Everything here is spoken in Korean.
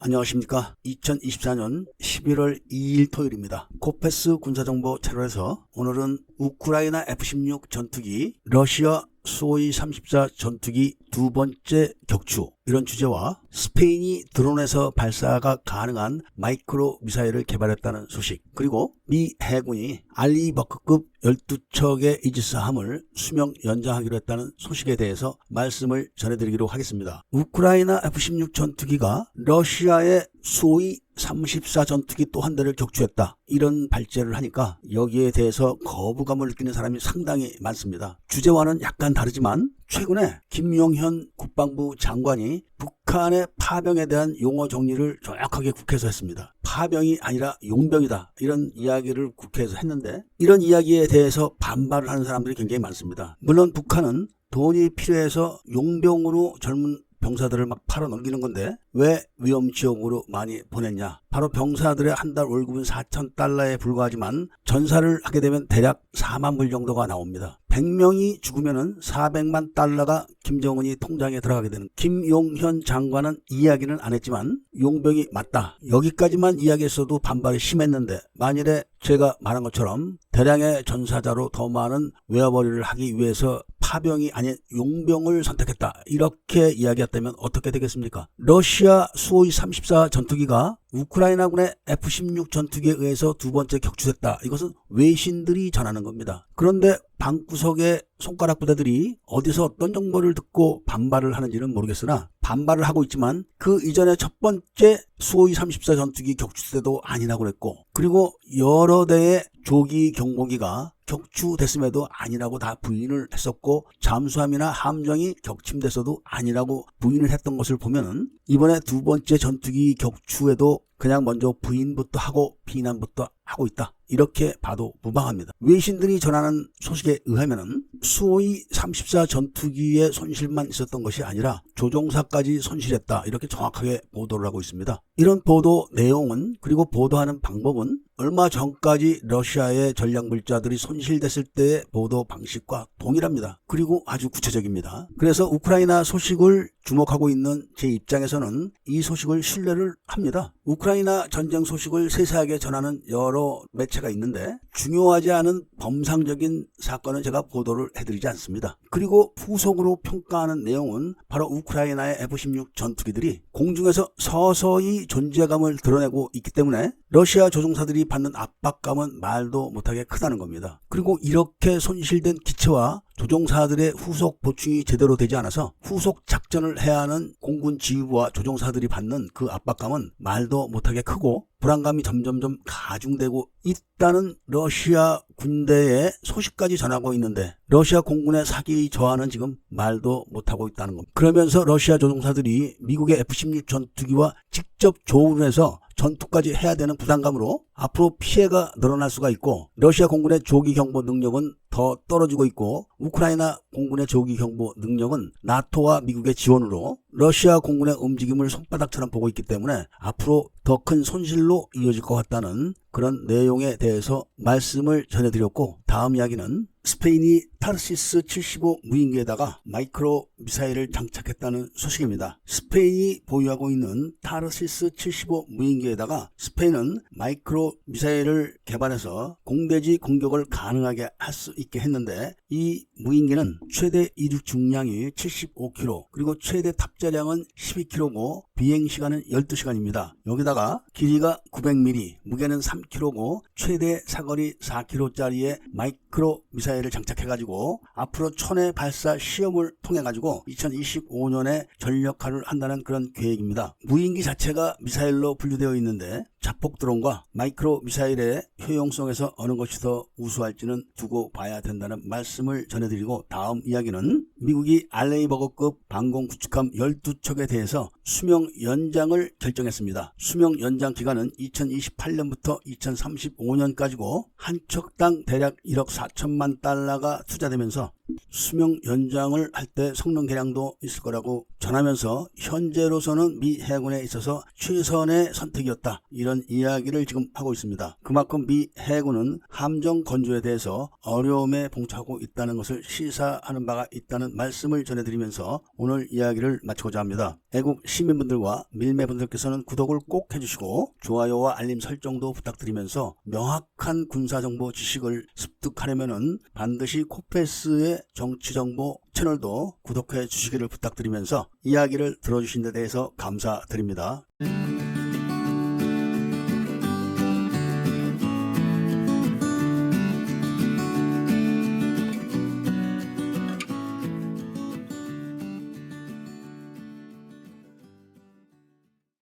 안녕하십니까. 2024년 11월 2일 토요일입니다. 코페스 군사정보 채널에서 오늘은 우크라이나 F-16 전투기, 러시아 수호이 34 전투기 두 번째 격추, 이런 주제와 스페인이 드론에서 발사가 가능한 마이크로 미사일을 개발했다는 소식, 그리고 미 해군이 알리버크급 12척의 이지스함을 수명 연장하기로 했다는 소식에 대해서 말씀을 전해드리기로 하겠습니다. 우크라이나 F-16 전투기가 러시아의 수호이 34 전투기 또 한 대를 격추했다, 이런 발제를 하니까 여기에 대해서 거부감을 느끼는 사람이 상당히 많습니다. 주제와는 약간 다르지만 최근에 김용현 국방부 장관이 북한의 파병에 대한 용어 정리를 정확하게 국회에서 했습니다. 파병이 아니라 용병이다, 이런 이야기를 국회에서 했는데, 이런 이야기에 대해서 반발을 하는 사람들이 굉장히 많습니다. 물론 북한은 돈이 필요해서 용병으로 젊은 병사들을 막 팔아넘기는 건데 왜 위험지역으로 많이 보냈냐? 바로 병사들의 한 달 월급은 4,000달러에 불과하지만 전사를 하게 되면 대략 4만 불 정도가 나옵니다. 100명이 죽으면은 400만 달러가 김정은이 통장에 들어가게 되는, 김용현 장관은 이야기는 안 했지만 용병이 맞다, 여기까지만 이야기했어도 반발이 심했는데, 만일에 제가 말한 것처럼 대량의 전사자로 더 많은 외화벌이를 하기 위해서 파병이 아닌 용병을 선택했다, 이렇게 이야기했다면 어떻게 되겠습니까? 러시아 수호이 34 전투기가 우크라이나군의 F-16 전투기에 의해서 두 번째 격추됐다, 이것은 외신들이 전하는 겁니다. 그런데 방구석의 손가락 부대들이 어디서 어떤 정보를 듣고 반발을 하는지는 모르겠으나 반발을 하고 있지만, 그 이전에 첫 번째 수호이 34 전투기 격추 때도 아니라고 그랬고, 그리고 여러 대의 조기 경보기가 격추됐음에도 아니라고 다 부인을 했었고, 잠수함이나 함정이 격침됐어도 아니라고 부인을 했던 것을 보면은 이번에 두 번째 전투기 격추에도 그냥 먼저 부인부터 하고 비난부터 하고 있다, 이렇게 봐도 무방합니다. 외신들이 전하는 소식에 의하면은 수호이 34 전투기의 손실만 있었던 것이 아니라 조종사까지 손실했다, 이렇게 정확하게 보도를 하고 있습니다. 이런 보도 내용은, 그리고 보도하는 방법은 얼마 전까지 러시아의 전략물자들이 손실됐을 때의 보도 방식과 동일합니다. 그리고 아주 구체적입니다. 그래서 우크라이나 소식을 주목하고 있는 제 입장에서는 이 소식을 신뢰를 합니다. 우크라이나 전쟁 소식을 세세하게 전하는 여러 매체가 있는데 중요하지 않은 범상적인 사건은 제가 보도를 해드리지 않습니다. 그리고 후속으로 평가하는 내용은 바로 우크라이나의 F-16 전투기들이 공중에서 서서히 존재감을 드러내고 있기 때문에 러시아 조종사들이 받는 압박감은 말도 못하게 크다는 겁니다. 그리고 이렇게 손실된 기체와 조종사들의 후속 보충이 제대로 되지 않아서 후속 작전을 해야 하는 공군 지휘부와 조종사들이 받는 그 압박감은 말도 못하게 크고 불안감이 점점점 가중되고 있다는 러시아 군대의 소식까지 전하고 있는데, 러시아 공군의 사기 저하는 지금 말도 못하고 있다는 겁니다. 그러면서 러시아 조종사들이 미국의 F-16 전투기와 직접 조우를 해서 전투까지 해야 되는 부담감으로 앞으로 피해가 늘어날 수가 있고, 러시아 공군의 조기 경보 능력은 더 떨어지고 있고, 우크라이나 공군의 조기 경보 능력은 나토와 미국의 지원으로 러시아 공군의 움직임을 손바닥처럼 보고 있기 때문에 앞으로 더 큰 손실로 이어질 것 같다는 그런 내용에 대해서 말씀을 전해드렸고, 다음 이야기는 스페인이 타르시스 75 무인기에다가 마이크로 미사일을 장착했다는 소식입니다. 스페인이 보유하고 있는 타르시스 75 무인기에다가 스페인은 마이크로 미사일을 개발해서 공대지 공격을 가능하게 할 수 있게 했는데, 이 무인기는 최대 이륙 중량이 75kg, 그리고 최대 탑재량은 12kg고 비행시간은 12시간입니다. 여기다가 길이가 900mm, 무게는 3kg고 최대 사거리 4km짜리의 마이크로 미사일을 장착해가지고 앞으로 천회 발사 시험을 통해가지고 2025년에 전력화를 한다는 그런 계획입니다. 무인기 자체가 미사일로 분류되어 있는데 자폭 드론과 마이크로 미사일의 효용성에서 어느 것이 더 우수할지는 두고 봐야 된다는 말씀을 전해드리고, 다음 이야기는 미국이 알레이버거급 방공 구축함 12척에 대해서 수명 연장을 결정했습니다. 수명 연장 기간은 2028년부터 2035년까지고 한 척당 대략 1억 4천만 달러가 투자되면서 수명 연장을 할 때 성능 개량도 있을 거라고 전하면서 현재로서는 미 해군에 있어서 최선의 선택이었다, 이런 이야기를 지금 하고 있습니다. 그만큼 미 해군은 함정 건조에 대해서 어려움에 봉착하고 있다는 것을 시사하는 바가 있다는 말씀을 전해드리면서 오늘 이야기를 마치고자 합니다. 애국 시민분들과 밀매분들께서는 구독을 꼭 해주시고 좋아요와 알림 설정도 부탁드리면서 명확한 군사정보 지식을 습득하려면 반드시 코페스의 정치정보 채널도 구독해 주시기를 부탁드리면서 이야기를 들어주신 데 대해서 감사드립니다.